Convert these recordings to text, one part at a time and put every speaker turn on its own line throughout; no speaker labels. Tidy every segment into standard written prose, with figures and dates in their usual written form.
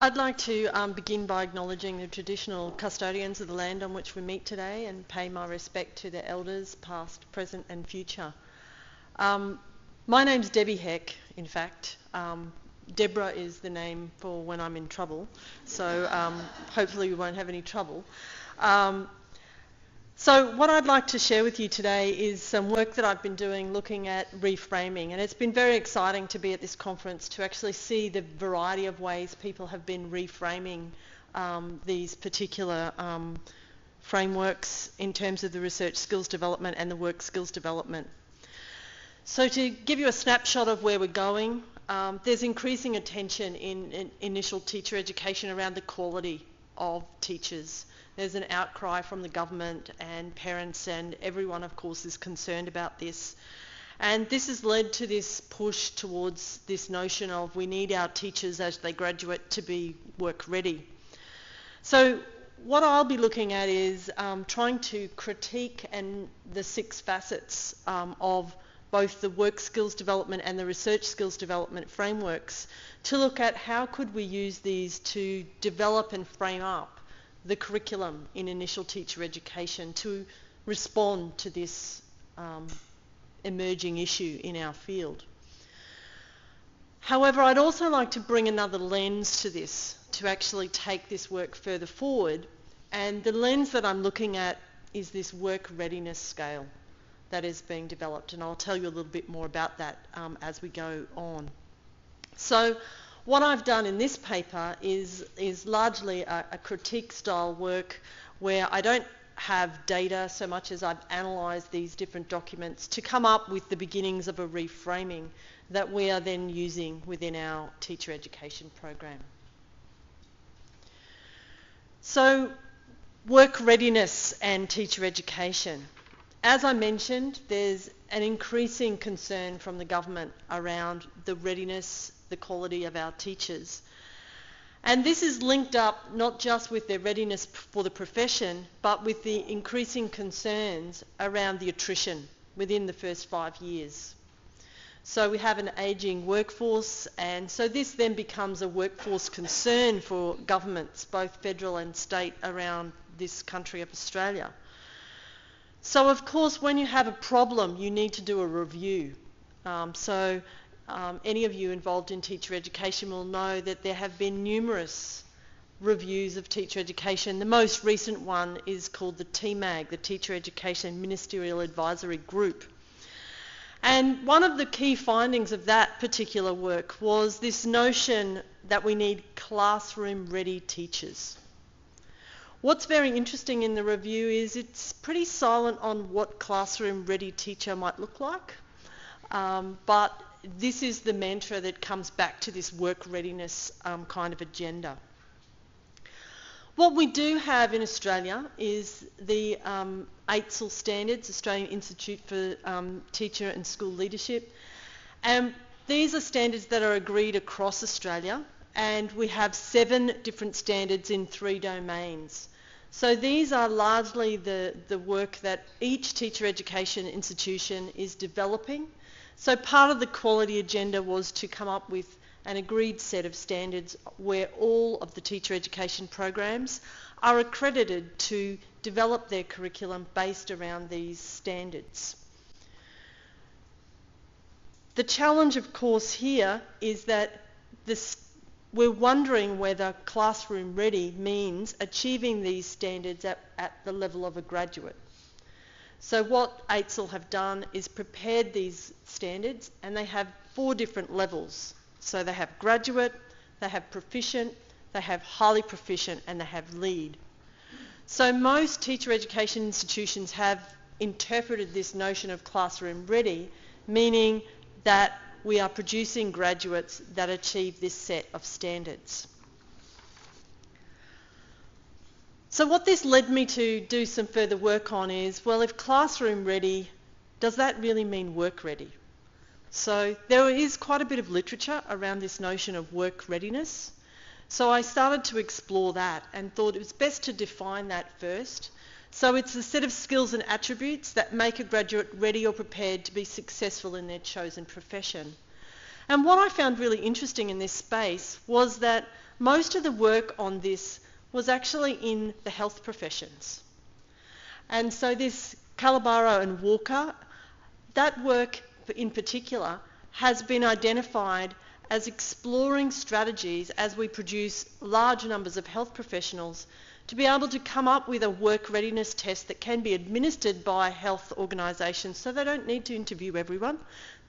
I'd like to begin by acknowledging the traditional custodians of the land on which we meet today and pay my respect to the elders past, present and future. My name's Debbie Heck, in fact. Deborah is the name for when I'm in trouble, so hopefully we won't have any trouble. So what I'd like to share with you today is some work that I've been doing looking at reframing, and it's been very exciting to be at this conference to actually see the variety of ways people have been reframing these particular frameworks in terms of the research skills development and the work skills development. So to give you a snapshot of where we're going, there's increasing attention in initial teacher education around the quality of teachers. There's an outcry from the government and parents, and everyone of course is concerned about this. And this has led to this push towards this notion of we need our teachers as they graduate to be work ready. So what I'll be looking at is trying to critique the 6 facets of both the work skills development and the research skills development frameworks to look at how could we use these to develop and frame up the curriculum in initial teacher education to respond to this emerging issue in our field. However, I'd also like to bring another lens to this to actually take this work further forward, and the lens that I'm looking at is this work readiness scale that is being developed, and I'll tell you a little bit more about that as we go on. So what I've done in this paper is largely a critique style work where I don't have data so much as I've analysed these different documents to come up with the beginnings of a reframing that we are then using within our teacher education program. So work readiness and teacher education. As I mentioned, there's an increasing concern from the government around the readiness, the quality of our teachers. And this is linked up not just with their readiness for the profession, but with the increasing concerns around the attrition within the first 5 years. So we have an ageing workforce, and so this then becomes a workforce concern for governments, both federal and state, around this country of Australia. So of course, when you have a problem, you need to do a review. Any of you involved in teacher education will know that there have been numerous reviews of teacher education. The most recent one is called the TMAG, the Teacher Education Ministerial Advisory Group. And one of the key findings of that particular work was this notion that we need classroom-ready teachers. What's very interesting in the review is it's pretty silent on what classroom-ready teacher might look like, but this is the mantra that comes back to this work readiness kind of agenda. What we do have in Australia is the AITSL standards, Australian Institute for Teacher and School Leadership. And these are standards that are agreed across Australia, and we have 7 different standards in 3 domains. So these are largely the work that each teacher education institution is developing. So part of the quality agenda was to come up with an agreed set of standards where all of the teacher education programs are accredited to develop their curriculum based around these standards. The challenge, of course, here is that we're wondering whether classroom ready means achieving these standards at the level of a graduate. So what AITSL have done is prepared these standards, and they have 4 different levels. So they have graduate, they have proficient, they have highly proficient, and they have lead. So most teacher education institutions have interpreted this notion of classroom ready, meaning that we are producing graduates that achieve this set of standards. So what this led me to do some further work on is, well, if classroom ready, does that really mean work ready? So there is quite a bit of literature around this notion of work readiness. So I started to explore that and thought it was best to define that first. So it's a set of skills and attributes that make a graduate ready or prepared to be successful in their chosen profession. And what I found really interesting in this space was that most of the work on this was actually in the health professions. And so this Calabaro and Walker, that work in particular has been identified as exploring strategies as we produce large numbers of health professionals to be able to come up with a work readiness test that can be administered by health organisations, so they don't need to interview everyone.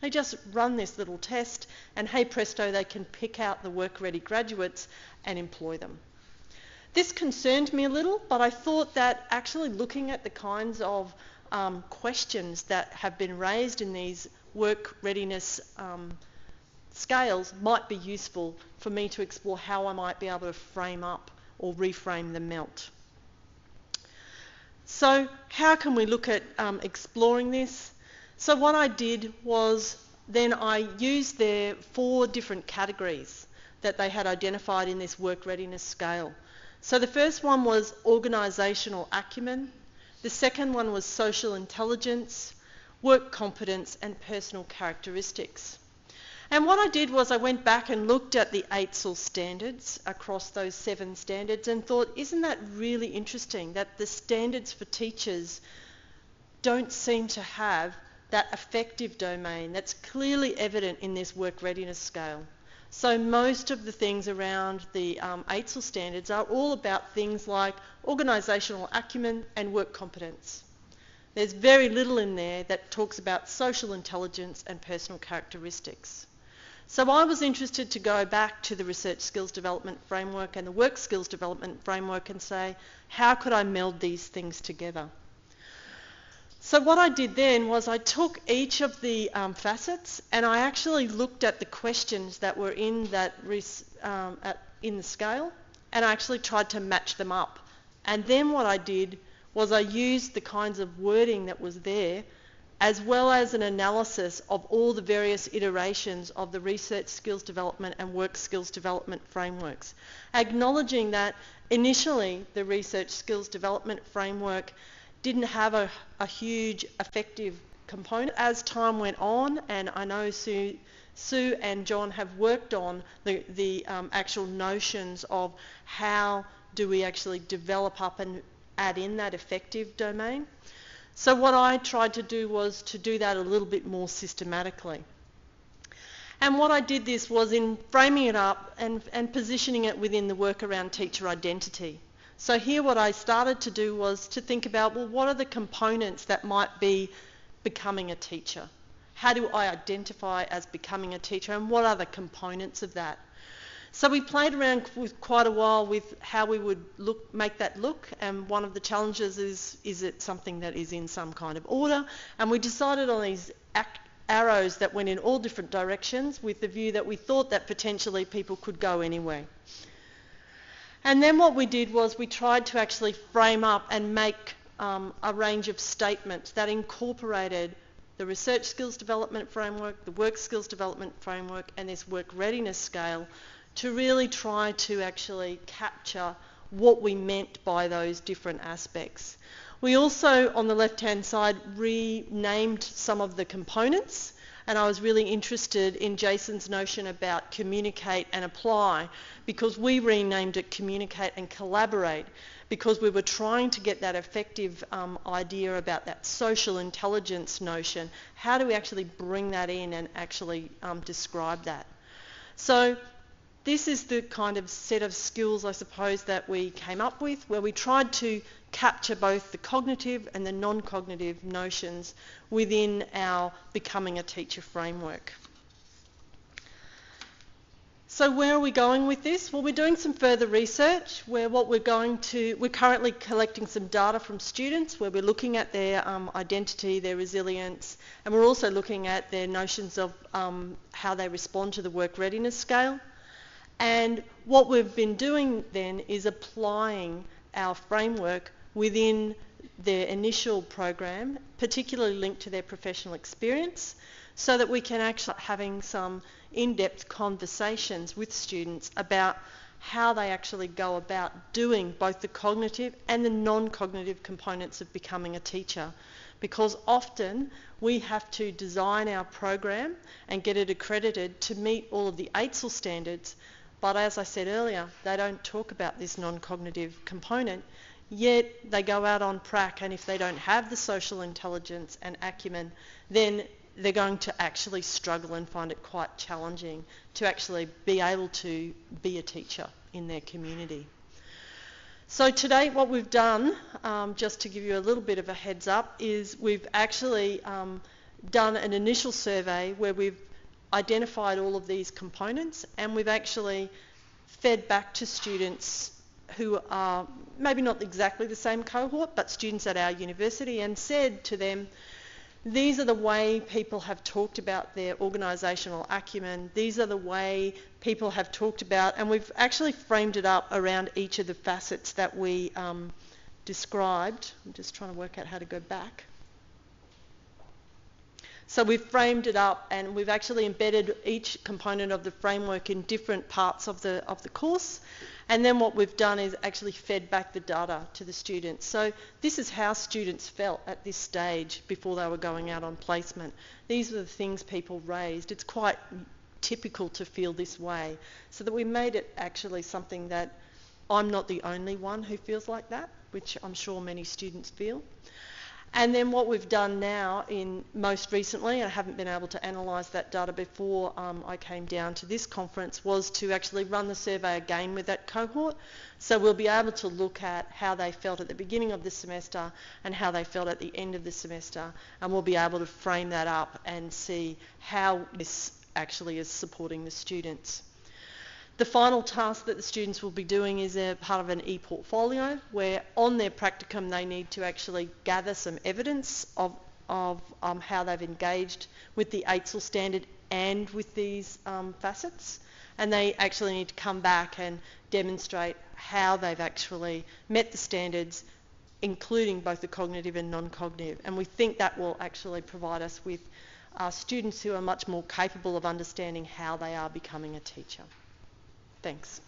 They just run this little test and hey presto, they can pick out the work ready graduates and employ them. This concerned me a little, but I thought that actually looking at the kinds of questions that have been raised in these work readiness scales might be useful for me to explore how I might be able to frame up or reframe the MELT. So how can we look at exploring this? So what I did was then I used their 4 different categories that they had identified in this work readiness scale. So the first one was organisational acumen, the second one was social intelligence, work competence and personal characteristics. And what I did was I went back and looked at the AITSL standards across those 7 standards and thought, isn't that really interesting that the standards for teachers don't seem to have that affective domain that's clearly evident in this work readiness scale. So most of the things around the AITSL standards are all about things like organisational acumen and work competence. There's very little in there that talks about social intelligence and personal characteristics. So I was interested to go back to the Research Skills Development Framework and the Work Skills Development Framework and say, how could I meld these things together? So what I did then was I took each of the facets and I actually looked at the questions that were in that in the scale, and I actually tried to match them up. And then what I did was I used the kinds of wording that was there, as well as an analysis of all the various iterations of the Research Skills Development and Work Skills Development frameworks, acknowledging that initially the Research Skills Development Framework didn't have a huge effective component. As time went on, and I know Sue and John have worked on the actual notions of how do we actually develop up and add in that effective domain. So what I tried to do was to do that a little bit more systematically. And what I did this was in framing it up and positioning it within the work around teacher identity. So here what I started to do was to think about, well, what are the components that might be becoming a teacher? How do I identify as becoming a teacher, and what are the components of that? So we played around with quite a while with how we would make that look, and one of the challenges is it something that is in some kind of order, and we decided on these arrows that went in all different directions with the view that we thought that potentially people could go anywhere. And then what we did was we tried to actually frame up and make a range of statements that incorporated the Research Skills Development Framework, the Work Skills Development Framework, and this Work Readiness Scale to really try to actually capture what we meant by those different aspects. We also, on the left-hand side, renamed some of the components, and I was really interested in Jason's notion about communicate and apply, because we renamed it communicate and collaborate, because we were trying to get that effective idea about that social intelligence notion. How do we actually bring that in and actually describe that? So this is the kind of set of skills, I suppose, that we came up with, where we tried to capture both the cognitive and the non-cognitive notions within our Becoming a Teacher framework. So where are we going with this? Well, we're doing some further research where we're currently collecting some data from students where we're looking at their identity, their resilience, and we're also looking at their notions of how they respond to the work readiness scale. And what we've been doing then is applying our framework within their initial program, particularly linked to their professional experience, so that we can actually having some in-depth conversations with students about how they actually go about doing both the cognitive and the non-cognitive components of becoming a teacher. Because often we have to design our program and get it accredited to meet all of the AITSL standards, But as I said earlier, they don't talk about this non-cognitive component, yet they go out on prac, and if they don't have the social intelligence and acumen, then they're going to actually struggle and find it quite challenging to actually be able to be a teacher in their community. So today what we've done, just to give you a little bit of a heads up, is we've actually done an initial survey where we've identified all of these components, and we've actually fed back to students who are maybe not exactly the same cohort, but students at our university, and said to them, these are the way people have talked about their organisational acumen, these are the way people have talked about, and we've actually framed it up around each of the facets that we described. I'm just trying to work out how to go back. So we've framed it up, and we've actually embedded each component of the framework in different parts of the course. And then what we've done is actually fed back the data to the students. So this is how students felt at this stage before they were going out on placement. These are the things people raised. It's quite typical to feel this way. So that we made it actually something that I'm not the only one who feels like that, which I'm sure many students feel. And then what we've done now, most recently, and I haven't been able to analyse that data before I came down to this conference, was to actually run the survey again with that cohort. So we'll be able to look at how they felt at the beginning of the semester and how they felt at the end of the semester, and we'll be able to frame that up and see how this actually is supporting the students. The final task that the students will be doing is a part of an e-portfolio, where on their practicum they need to actually gather some evidence of how they've engaged with the AITSL standard and with these facets, and they actually need to come back and demonstrate how they've actually met the standards, including both the cognitive and non-cognitive. And we think that will actually provide us with students who are much more capable of understanding how they are becoming a teacher. Thanks.